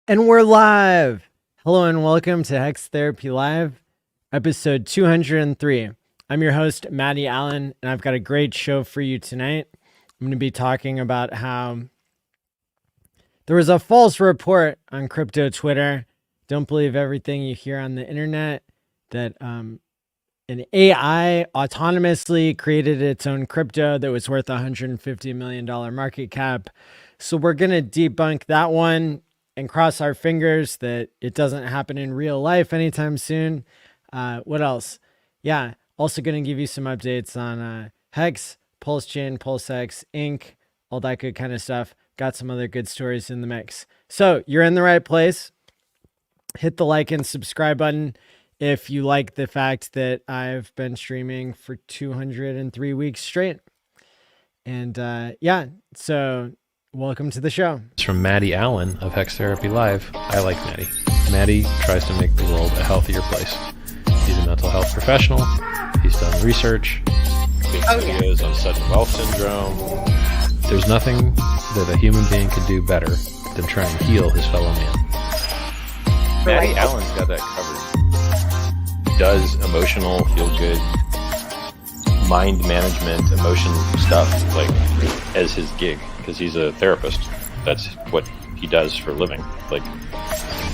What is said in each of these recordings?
And we're live. Hello and welcome to Hex Therapy Live, episode 203. I'm your host, Maddie ALLin, and I've got a great show for you tonight. I'm going to be talking about how there was a false report on crypto Twitter. Don't believe everything you hear on the internet, that an AI autonomously created its own crypto that was worth $150 million market cap. So we're going to debunk that one and cross our fingers that it doesn't happen in real life anytime soon. What else? Yeah, also going to give you some updates on Hex, Pulse Chain, PulseX, Inc., all that good kind of stuff. Got some other good stories in the mix. So you're in the right place. Hit the like and subscribe button if you like the fact that I've been streaming for 203 weeks straight. And yeah, so welcome to the show. It's from Maddie ALLin of Hex Therapy Live. I like Maddie. Maddie tries to make the world a healthier place. He's a mental health professional. He's done research. Videos on sudden wealth syndrome. There's nothing that a human being could do better than try and heal his fellow man. Maddie ALLin's got that covered. He does emotional, feel-good, mind management, emotion stuff, like, as his gig, because he's a therapist. That's what he does for a living. Like,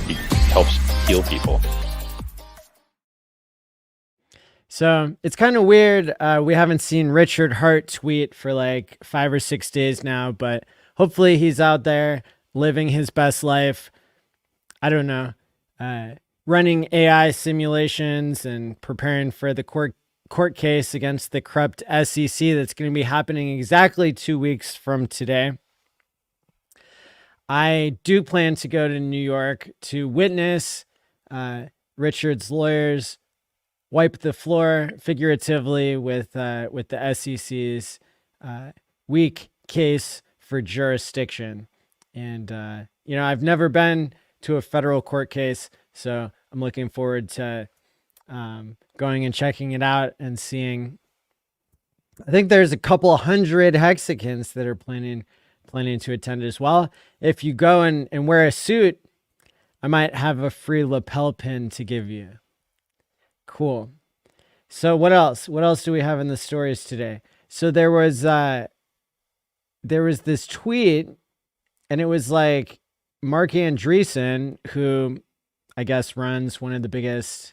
he helps heal people. So it's kind of weird. We haven't seen Richard Hart tweet for like 5 or 6 days now, but hopefully he's out there living his best life. I don't know, running AI simulations and preparing for the court case against the corrupt SEC that's going to be happening exactly 2 weeks from today. I do plan to go to New York to witness Richard's lawyers wipe the floor figuratively with the SEC's weak case for jurisdiction. And you know, I've never been to a federal court case, so I'm looking forward to going and checking it out and seeing. I think there's a couple hundred Hexicans that are planning to attend as well. If you go and wear a suit, I might have a free lapel pin to give you. Cool. So what else? What else do we have in the stories today? So there was this tweet, and it was like Mark Andreessen, who I guess runs one of the biggest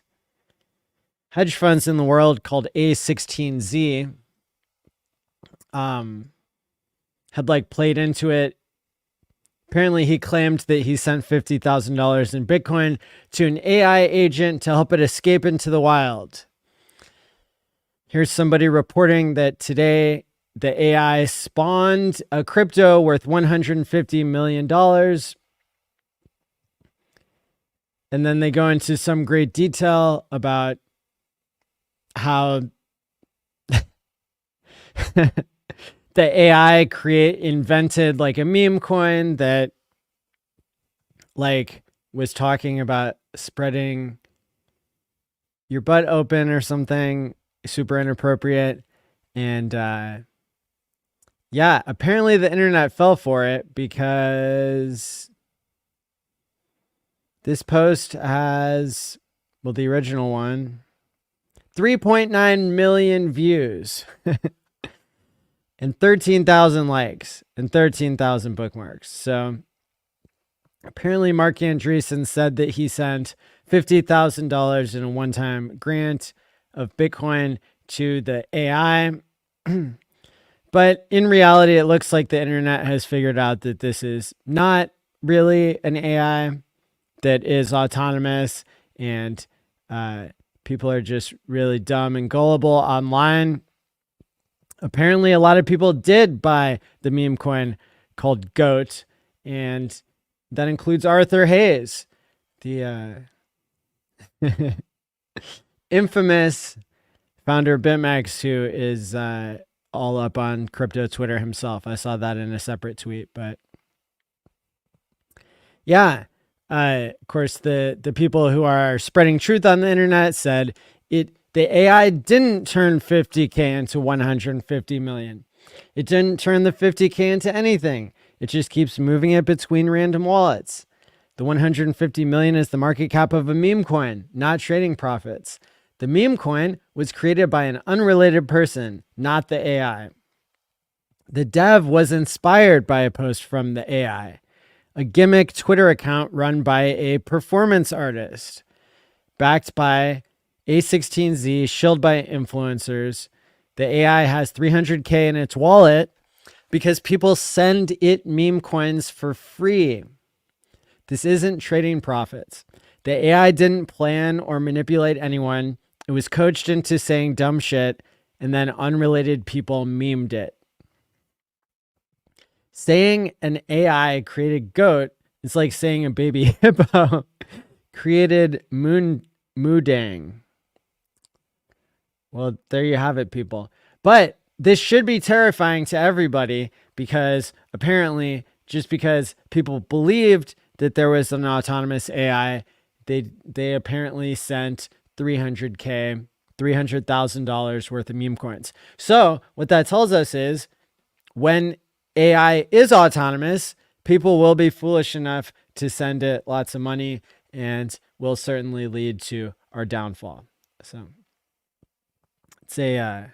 hedge funds in the world called A16Z, had like played into it. Apparently he claimed that he sent $50,000 in Bitcoin to an AI agent to help it escape into the wild. Here's somebody reporting that today the AI spawned a crypto worth $150 million. And then they go into some great detail about how the AI invented like a meme coin that like was talking about spreading your butt open or something super inappropriate. And yeah, apparently the internet fell for it because this post has, well, the original one, 3.9 million views and 13,000 likes and 13,000 bookmarks. So apparently Mark Andreessen said that he sent $50,000 in a one-time grant of Bitcoin to the AI. But in reality, it looks like the internet has figured out that this is not really an AI that is autonomous, and people are just really dumb and gullible online. Apparently, a lot of people did buy the meme coin called GOAT, and that includes Arthur Hayes, the infamous founder of BitMEX, who is all up on crypto Twitter himself. I saw that in a separate tweet, but yeah, of course, the people who are spreading truth on the internet said the AI didn't turn 50K into 150 million. It didn't turn the 50K into anything. It just keeps moving it between random wallets. The 150 million is the market cap of a meme coin, not trading profits. The meme coin was created by an unrelated person, not the AI. The dev was inspired by a post from the AI, a gimmick Twitter account run by a performance artist, backed by A16Z, shilled by influencers. The AI has 300K in its wallet because people send it meme coins for free. This isn't trading profits. The AI didn't plan or manipulate anyone. It was coached into saying dumb shit, and then unrelated people memed it. Saying an AI created goat is like saying a baby hippo created moodang. Well, there you have it, people. But this should be terrifying to everybody because apparently just because people believed that there was an autonomous AI, they apparently sent $300,000 worth of meme coins. So what that tells us is when AI is autonomous, people will be foolish enough to send it lots of money and will certainly lead to our downfall. So it's a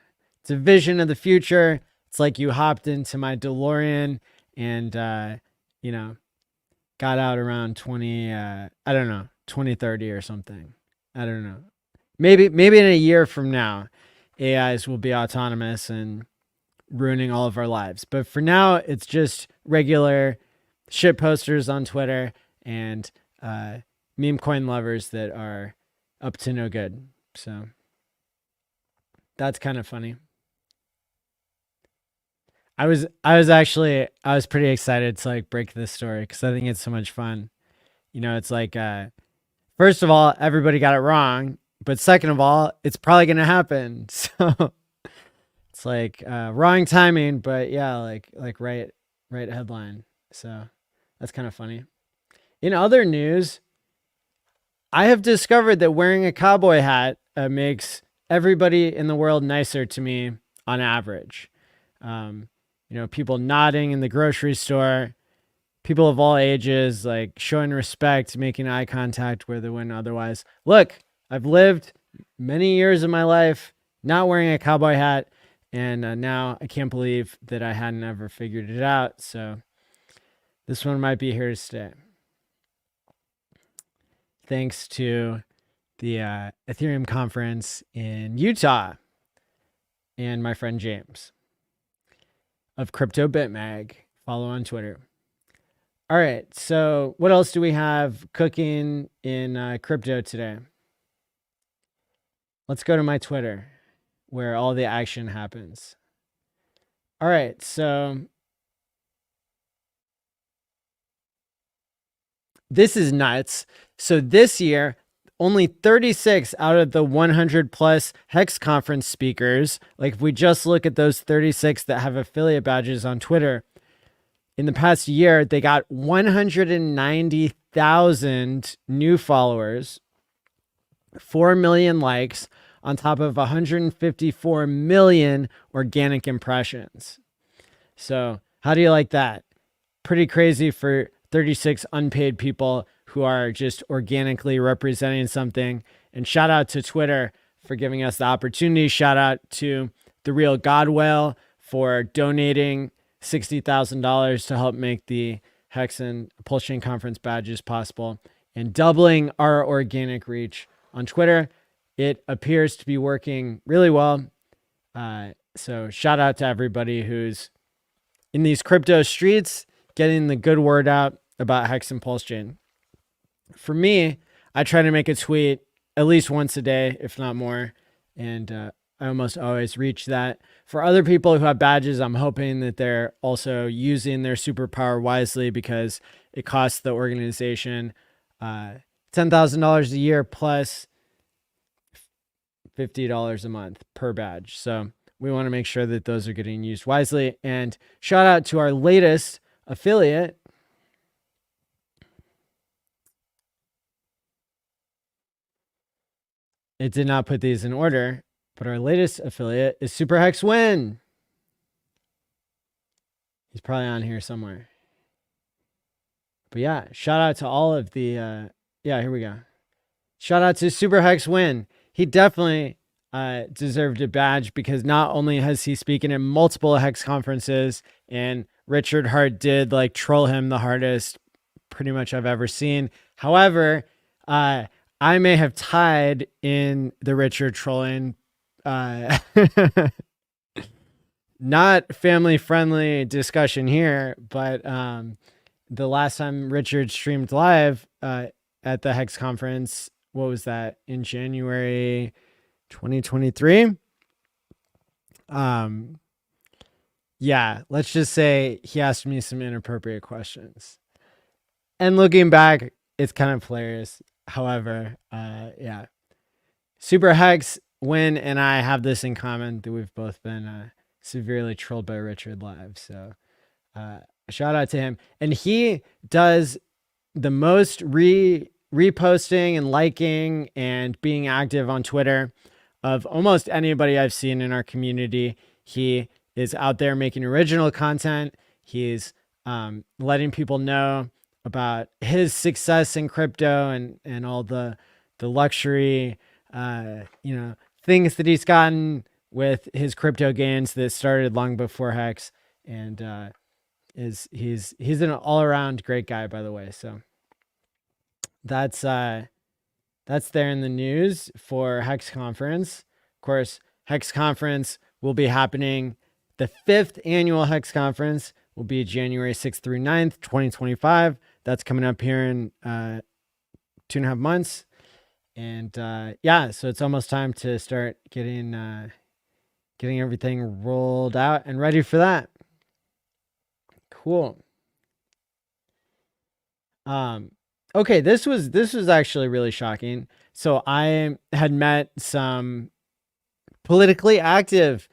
vision of the future. It's like you hopped into my DeLorean and, got out around 2030 or something. I don't know. Maybe in a year from now, AIs will be autonomous and ruining all of our lives. But for now, it's just regular shit posters on Twitter and meme coin lovers that are up to no good. So that's kind of funny. I was pretty excited to like break this story because I think it's so much fun. It's like first of all, everybody got it wrong, but second of all, it's probably gonna happen. So it's like wrong timing, but yeah, like right headline. So that's kind of funny. In other news, I have discovered that wearing a cowboy hat makes everybody in the world nicer to me on average. People nodding in the grocery store, people of all ages, like showing respect, making eye contact where they wouldn't otherwise. Look, I've lived many years of my life not wearing a cowboy hat, and now I can't believe that I hadn't ever figured it out. So this one might be here to stay. Thanks to the Ethereum conference in Utah and my friend James of Crypto BitMag. Follow on Twitter. All right, so what else do we have cooking in crypto today? Let's go to my Twitter where all the action happens. All right, so this is nuts. So this year, only 36 out of the 100 plus Hex conference speakers, like if we just look at those 36 that have affiliate badges on Twitter, in the past year, they got 190,000 new followers, 4 million likes, on top of 154 million organic impressions. So how do you like that? Pretty crazy for 36 unpaid people who are just organically representing something. And shout out to Twitter for giving us the opportunity. Shout out to The Real Godwell for donating $60,000 to help make the Hex and Pulse Chain Conference badges possible and doubling our organic reach on Twitter. It appears to be working really well. So shout out to everybody who's in these crypto streets, getting the good word out about Hex and Pulse Chain. For me, I try to make a tweet at least once a day, if not more. And I almost always reach that. For other people who have badges, I'm hoping that they're also using their superpower wisely because it costs the organization $10,000 a year plus $50 a month per badge. So we want to make sure that those are getting used wisely. And shout out to our latest affiliate. It did not put these in order, but our latest affiliate is Super Hex Win. He's probably on here somewhere. But yeah, shout out to all of the yeah, here we go. Shout out to Super Hex Win. He definitely deserved a badge because not only has he spoken in multiple Hex conferences, and Richard Hart did like troll him the hardest pretty much I've ever seen. However, I may have tied in the Richard trolling. Not family friendly discussion here, but the last time Richard streamed live at the Hex conference, what was that, in January 2023? Yeah, let's just say he asked me some inappropriate questions. And looking back, it's kind of hilarious. However, yeah. Super Hex, Win, and I have this in common that we've both been severely trolled by Richard live. So shout out to him. And he does the most reposting and liking and being active on Twitter of almost anybody I've seen in our community. He is out there making original content. He's letting people know about his success in crypto and all the luxury, things that he's gotten with his crypto gains that started long before Hex, and he's an all-around great guy, by the way. So that's there in the news for Hex Conference. Of course, Hex Conference will be happening. The 5th annual Hex Conference will be January 6th through 9th, 2025. That's coming up here in 2.5 months. And yeah, so it's almost time to start getting everything rolled out and ready for that. Cool. Okay, this was actually really shocking. So I had met some politically active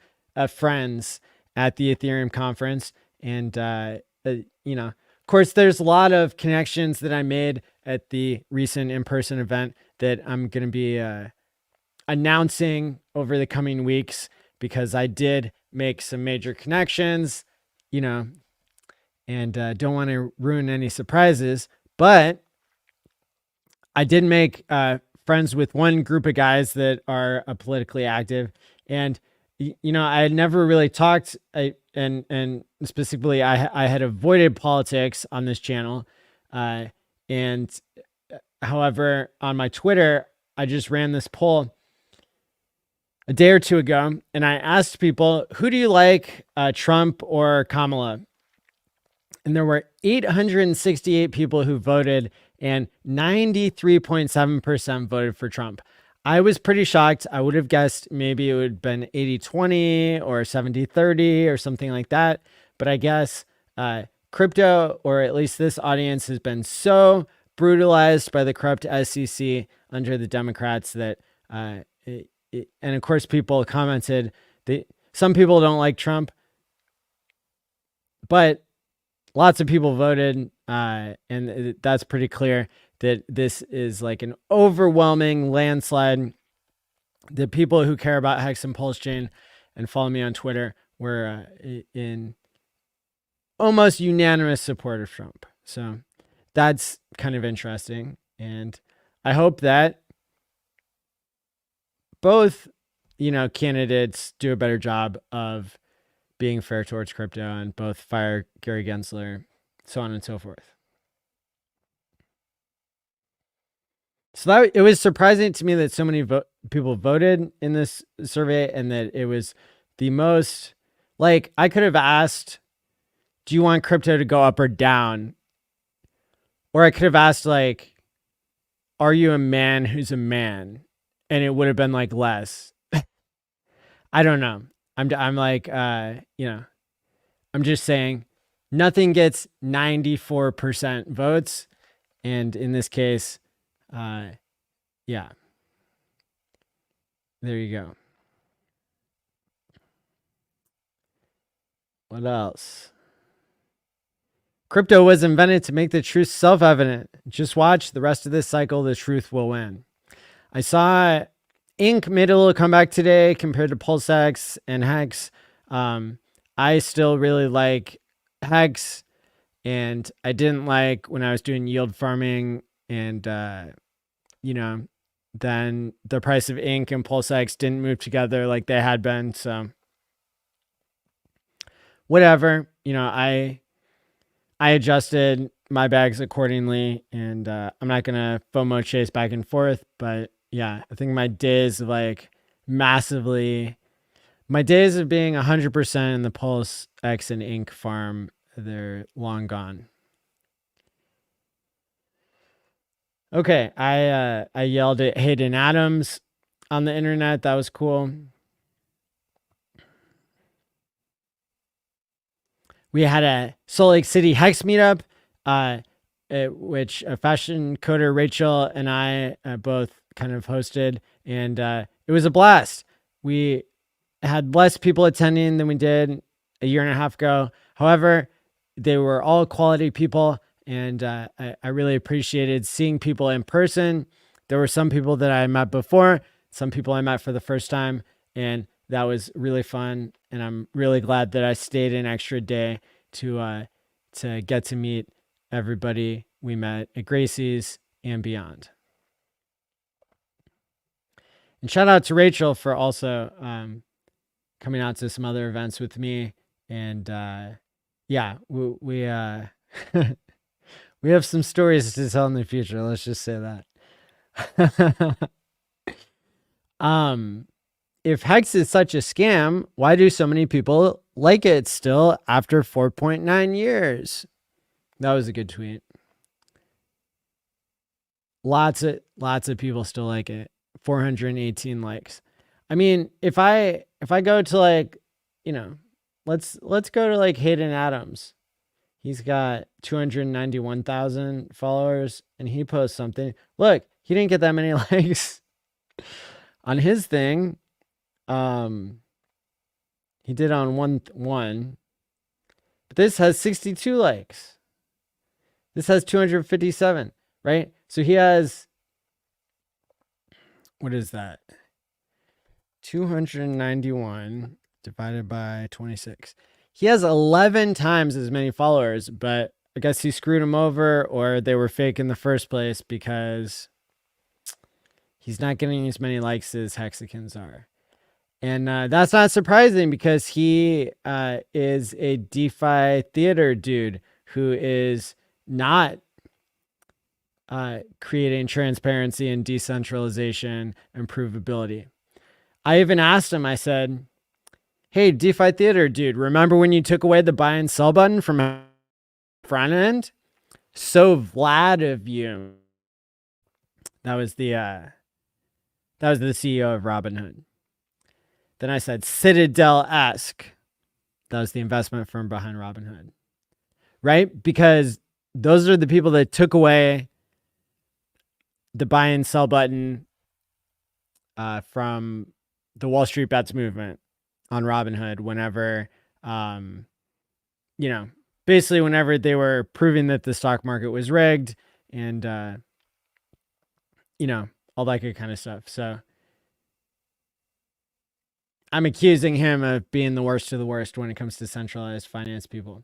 friends at the Ethereum conference, and of course, there's a lot of connections that I made at the recent in-person event that I'm going to be announcing over the coming weeks, because I did make some major connections, and don't want to ruin any surprises. But I did make friends with one group of guys that are politically active, and I had never really talked, and specifically, I had avoided politics on this channel, and however, on my Twitter, I just ran this poll a day or two ago, and I asked people, who do you like, Trump or Kamala? And there were 868 people who voted, and 93.7% voted for Trump. I was pretty shocked. I would have guessed maybe it would have been 80-20 or 70-30 or something like that. But I guess crypto, or at least this audience, has been so brutalized by the corrupt SEC under the Democrats that, and of course, people commented that some people don't like Trump, but lots of people voted, and that's pretty clear that this is like an overwhelming landslide. The people who care about Hex and Pulse Chain and follow me on Twitter were in almost unanimous support of Trump. So that's kind of interesting. And I hope that both, candidates do a better job of being fair towards crypto, and both fire Gary Gensler, so on and so forth. So it was surprising to me that so many people voted in this survey, and that it was the most, like, I could have asked, do you want crypto to go up or down? Or I could have asked, like, are you a man who's a man? And it would have been like less. I don't know. I'm like, I'm just saying nothing gets 94% votes. And in this case, yeah, there you go. What else? Crypto was invented to make the truth self-evident. Just watch the rest of this cycle. The truth will win. I saw Inc. made a little comeback today compared to PulseX and Hex. I still really like Hex. And I didn't like when I was doing yield farming and, then the price of ink and PulseX didn't move together like they had been. So whatever, I adjusted my bags accordingly, and I'm not gonna FOMO chase back and forth. But yeah, I think my days of being 100% in the Pulse X and Ink farm, they're long gone. Okay, I yelled at Hayden Adams on the internet. That was cool. We had a Salt Lake City Hex meetup, which a fashion coder Rachel and I both kind of hosted, and it was a blast. We had less people attending than we did a year and a half ago. However, they were all quality people, and I really appreciated seeing people in person. There were some people that I met before, some people I met for the first time, and that was really fun. And I'm really glad that I stayed an extra day to get to meet everybody we met at Gracie's and beyond. And shout out to Rachel for also coming out to some other events with me. And yeah, we we have some stories to tell in the future. Let's just say that. If Hex is such a scam, why do so many people like it still after 4.9 years? That was a good tweet. Lots of people still like it. 418 likes. I mean, if I go to let's go to Hayden Adams. He's got 291,000 followers and he posts something. Look, he didn't get that many likes on his thing. He did on one, but this has 62 likes. This has 257, right? So he has, what is that? 291 divided by 26. He has 11 times as many followers, but I guess he screwed him over or they were fake in the first place because he's not getting as many likes as Hexicans are. And that's not surprising because he is a DeFi theater dude who is not creating transparency and decentralization and provability. I even asked him, I said, hey, DeFi theater dude, remember when you took away the buy and sell button from front end? So Vlad of you. That was the CEO of Robinhood. Then I said Citadel-esque. That was the investment firm behind Robinhood. Right? Because those are the people that took away the buy and sell button from the Wall Street Bets movement on Robinhood whenever, basically whenever they were proving that the stock market was rigged and, all that good kind of stuff. So I'm accusing him of being the worst of the worst when it comes to centralized finance people.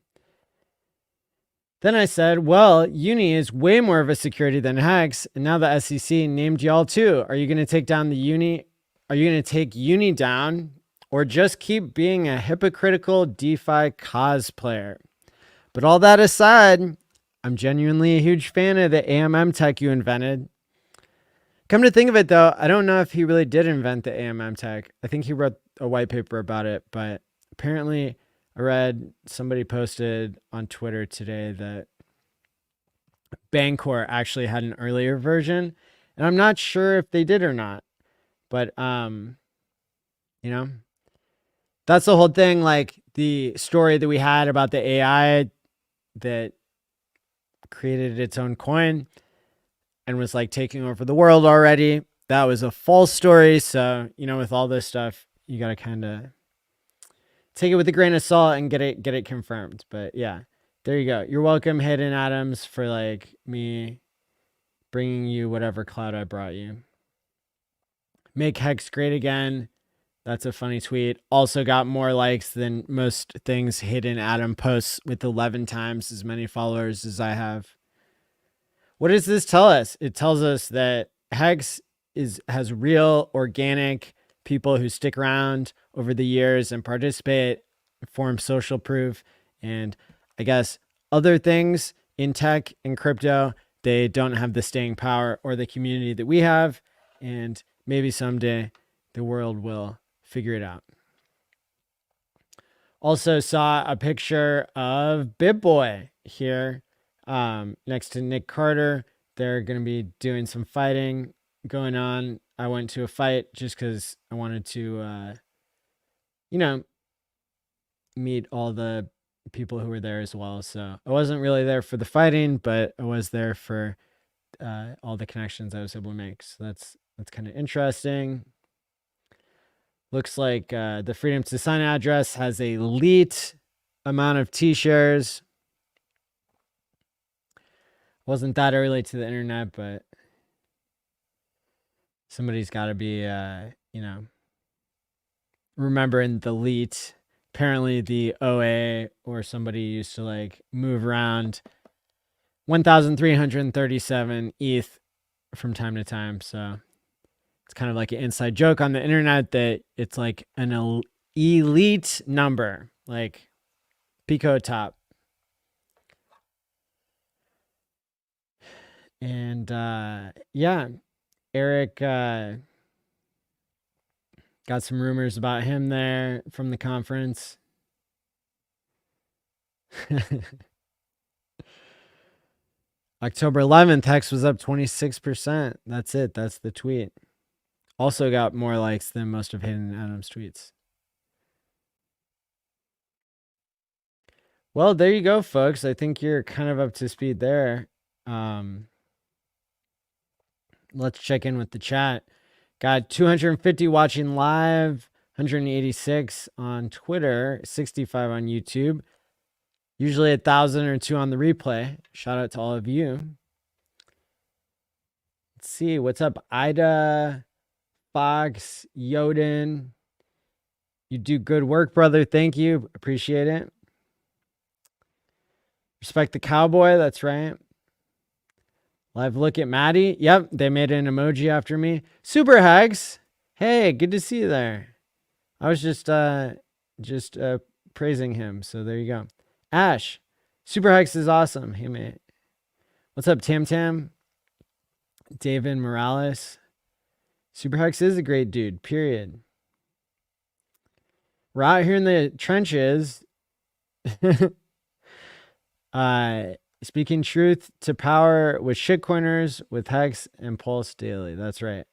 Then I said, well, Uni is way more of a security than Hex, and now the SEC named y'all too. Are you going to take down the Uni? Are you going to take Uni down or just keep being a hypocritical DeFi cosplayer? But all that aside, I'm genuinely a huge fan of the AMM tech you invented. Come to think of it, though, I don't know if he really did invent the AMM tech. I think he wrote a white paper about it, but apparently I read somebody posted on Twitter today that Bancor actually had an earlier version, and I'm not sure if they did or not. But that's the whole thing. Like the story that we had about the AI that created its own coin and was taking over the world already. That was a false story. So, with all this stuff, you got to kind of take it with a grain of salt and get it confirmed. But yeah, there you go. You're welcome, Hayden Adams, for me bringing you whatever cloud I brought you. Make Hex great again. That's a funny tweet. Also got more likes than most things Hidden Adam posts with 11 times as many followers as I have. What does this tell us? It tells us that Hex has real organic people who stick around over the years and participate, form social proof, and I guess other things in tech and crypto. They don't have the staying power or the community that we have, and maybe someday the world will figure it out. Also saw a picture of BitBoy here next to Nick Carter. They're going to be doing some fighting going on. I went to a fight just because I wanted to, meet all the people who were there as well. So I wasn't really there for the fighting, but I was there for all the connections I was able to make. So that's kind of interesting. Looks like the Freedom to Sign address has a elite amount of T-shares. Wasn't that early to the internet, but somebody's got to be, remembering the elite. Apparently the OA or somebody used to like move around 1,337 ETH from time to time. So it's kind of like an inside joke on the internet that it's like an elite number, like Pico top. And Eric got some rumors about him there from the conference. October 11th, Hex was up 26%. That's it. That's the tweet. Also got more likes than most of Hidden Adam's tweets. Well, there you go, folks. I think you're kind of up to speed there. Let's check in with the chat. Got 250 watching live, 186 on Twitter, 65 on YouTube. Usually 1,000 or 2 on the replay. Shout out to all of you. Let's see. What's up, Ida, Fox, Yoden? You do good work, brother. Thank you. Appreciate it. Respect the cowboy. That's right. Live look at Maddie. Yep, they made an emoji after me. Super Hags. Hey, good to see you there. I was just praising him. So there you go. Ash. Super Hags is awesome. Hey, mate. What's up, Tam Tam? David Morales. Super Hags is a great dude, period. We're out here in the trenches. Speaking truth to power with shitcoiners, with Hex and Pulse daily. That's right.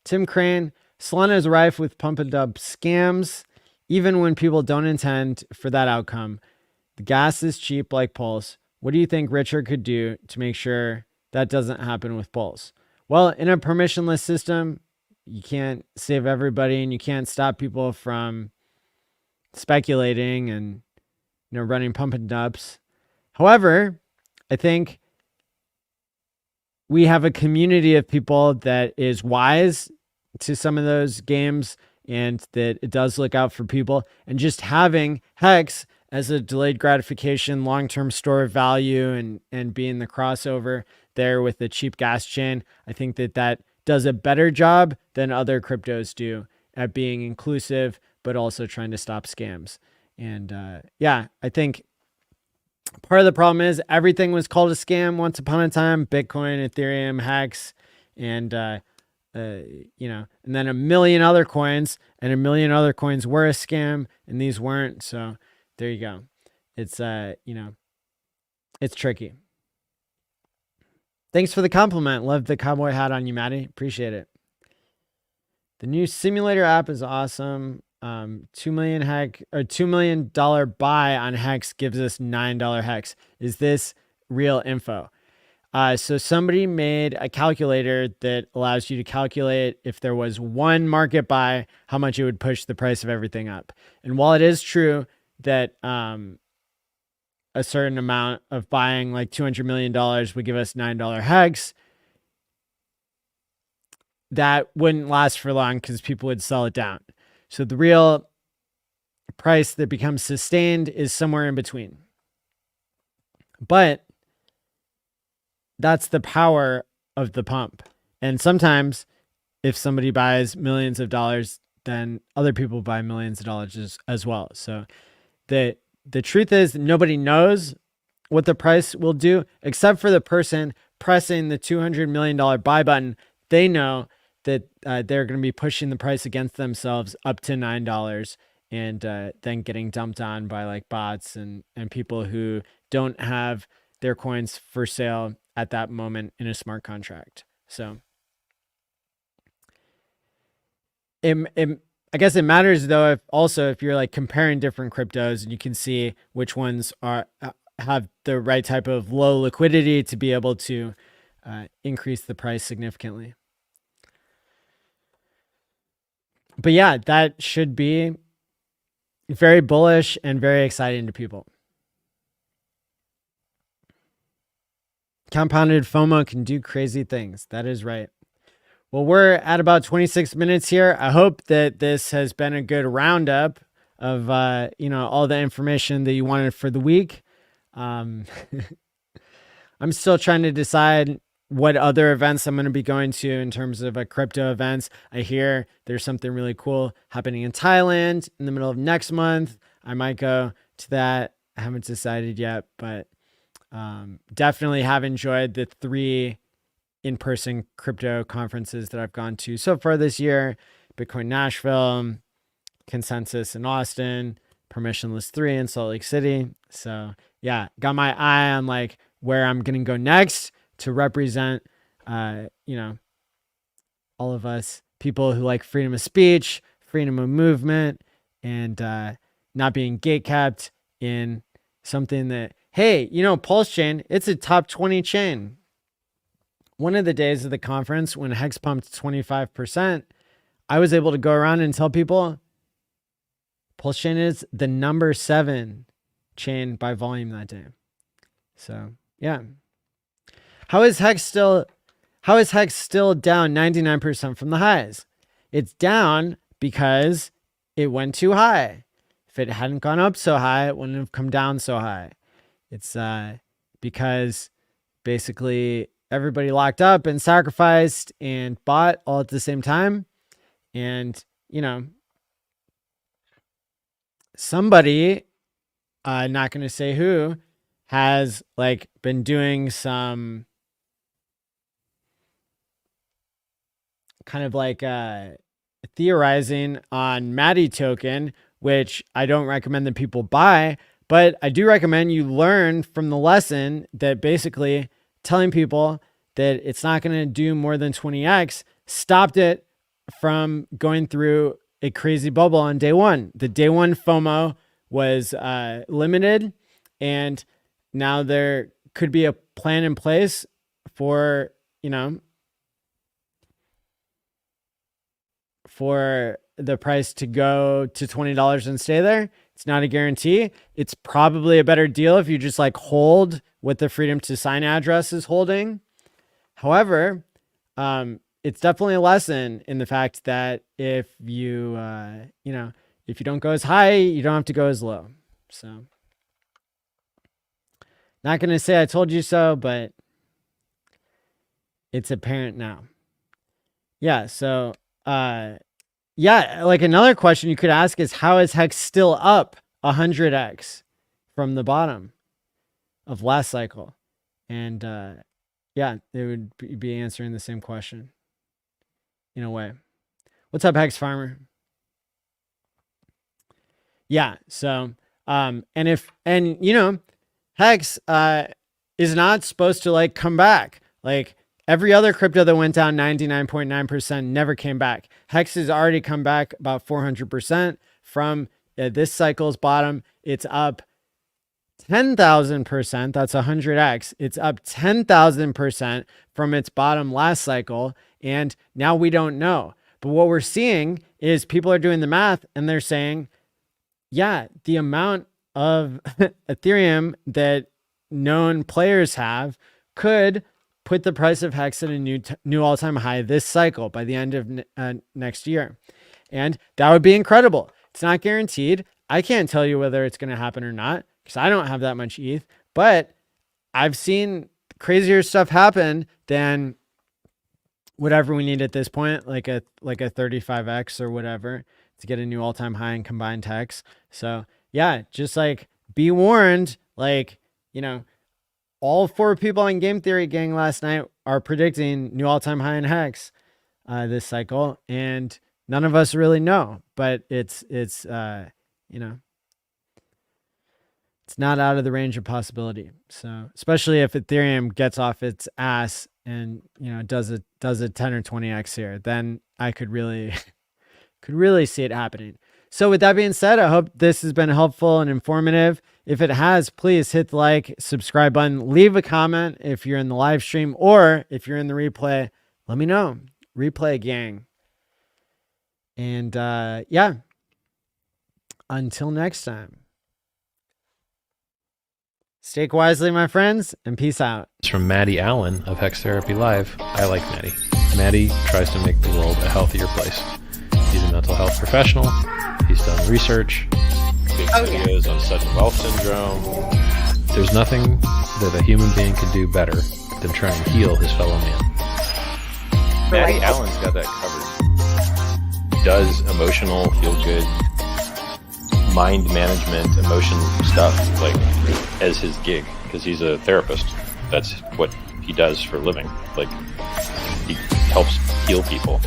Tim Crane, Solana is rife with pump and dump scams, even when people don't intend for that outcome. The gas is cheap like Pulse. What do you think Richard could do to make sure that doesn't happen with Pulse? Well, in a permissionless system, you can't save everybody and you can't stop people from speculating and running pump and dumps. However, I think we have a community of people that is wise to some of those games and that it does look out for people. And just having Hex as a delayed gratification, long-term store of value and being the crossover there with the cheap gas chain, I think that does a better job than other cryptos do at being inclusive, but also trying to stop scams. And I think part of the problem is everything was called a scam once upon a time. Bitcoin, Ethereum, Hex, and and then a million other coins, and a million other coins were a scam, and these weren't. So there you go. It's it's tricky. Thanks for the compliment. Love the cowboy hat on you, Maddie. Appreciate it. The new simulator app is awesome. $2 million buy on Hex gives us $9 Hex. Is this real info? So somebody made a calculator that allows you to calculate if there was one market buy, how much it would push the price of everything up. And while it is true that a certain amount of buying, like $200 million, would give us $9 Hex, that wouldn't last for long because people would sell it down. So the real price that becomes sustained is somewhere in between. But that's the power of the pump. And sometimes if somebody buys millions of dollars, then other people buy millions of dollars as well. So the truth is nobody knows what the price will do except for the person pressing the $200 million buy button. They know that they're going to be pushing the price against themselves up to $9 and then getting dumped on by like bots and people who don't have their coins for sale at that moment in a smart contract. So I guess it matters though if you're like comparing different cryptos and you can see which ones have the right type of low liquidity to be able to increase the price significantly. But yeah, that should be very bullish and very exciting to people. Compounded FOMO can do crazy things. That is right. Well, we're at about 26 minutes here. I hope that this has been a good roundup of all the information that you wanted for the week. I'm still trying to decide what other events I'm going to be going to in terms of crypto events. I hear there's something really cool happening in Thailand in the middle of next month. I might go to that. I haven't decided yet, but definitely have enjoyed the 3 in-person crypto conferences that I've gone to so far this year: Bitcoin Nashville, Consensus in Austin, Permissionless 3 in Salt Lake City. So yeah, got my eye on like where I'm going to go next to represent, all of us people who like freedom of speech, freedom of movement, and not being gatekept in something that, hey, Pulse Chain, it's a top 20 chain. One of the days of the conference when Hex pumped 25%, I was able to go around and tell people Pulse Chain is the number 7 chain by volume that day. So yeah. How is Hex still down 99% from the highs? It's down because it went too high. If it hadn't gone up so high, it wouldn't have come down so high. It's because basically everybody locked up and sacrificed and bought all at the same time. And, somebody, not going to say who, has like been doing some kind of like theorizing on Maddie token, which I don't recommend that people buy, but I do recommend you learn from the lesson that basically telling people that it's not going to do more than 20x stopped it from going through a crazy bubble on day one. The day one FOMO was limited, and now there could be a plan in place for, for the price to go to $20 and stay there. It's not a guarantee. It's probably a better deal if you just like hold what the freedom to sign address is holding. However, it's definitely a lesson in the fact that if you, if you don't go as high, you don't have to go as low. So not going to say I told you so, but it's apparent now. Yeah. So, like another question you could ask is, how is Hex still up 100x from the bottom of last cycle? And it would be answering the same question in a way. What's up, Hex Farmer? Yeah. So, Hex is not supposed to like come back. Like every other crypto that went down 99.9% never came back. Hex has already come back about 400% from this cycle's bottom. It's up 10,000%. That's 100x. It's up 10,000% from its bottom last cycle. And now we don't know. But what we're seeing is people are doing the math and they're saying, yeah, the amount of Ethereum that known players have could put the price of Hex at a new all-time high this cycle by the end of next year. And that would be incredible. It's not guaranteed. I can't tell you whether it's going to happen or not because I don't have that much ETH, but I've seen crazier stuff happen than whatever we need at this point, like a 35x or whatever to get a new all-time high in combined hex. So yeah, just like be warned, like, you know, all 4 people on Game Theory Gang last night are predicting new all-time high in hex this cycle, and none of us really know, but it's you know, it's not out of the range of possibility. So especially if Ethereum gets off its ass and, you know, does a 10 or 20x here, then I could really see it happening. So with that being said, I hope this has been helpful and informative. If it has, please hit the like, subscribe button, leave a comment if you're in the live stream, or if you're in the replay, let me know. Replay gang. And yeah, until next time, stake wisely, my friends, and peace out. It's from Maddie ALLin of Hex Therapy Live. I like Maddie. Maddie tries to make the world a healthier place. He's a mental health professional. He's done research. Big videos on sudden wealth syndrome. There's nothing that a human being can do better than try and heal his fellow man. Maddie ALLin's got that covered. Does emotional, feel good, mind management, emotion stuff like as his gig because he's a therapist. That's what he does for a living. Like he helps heal people.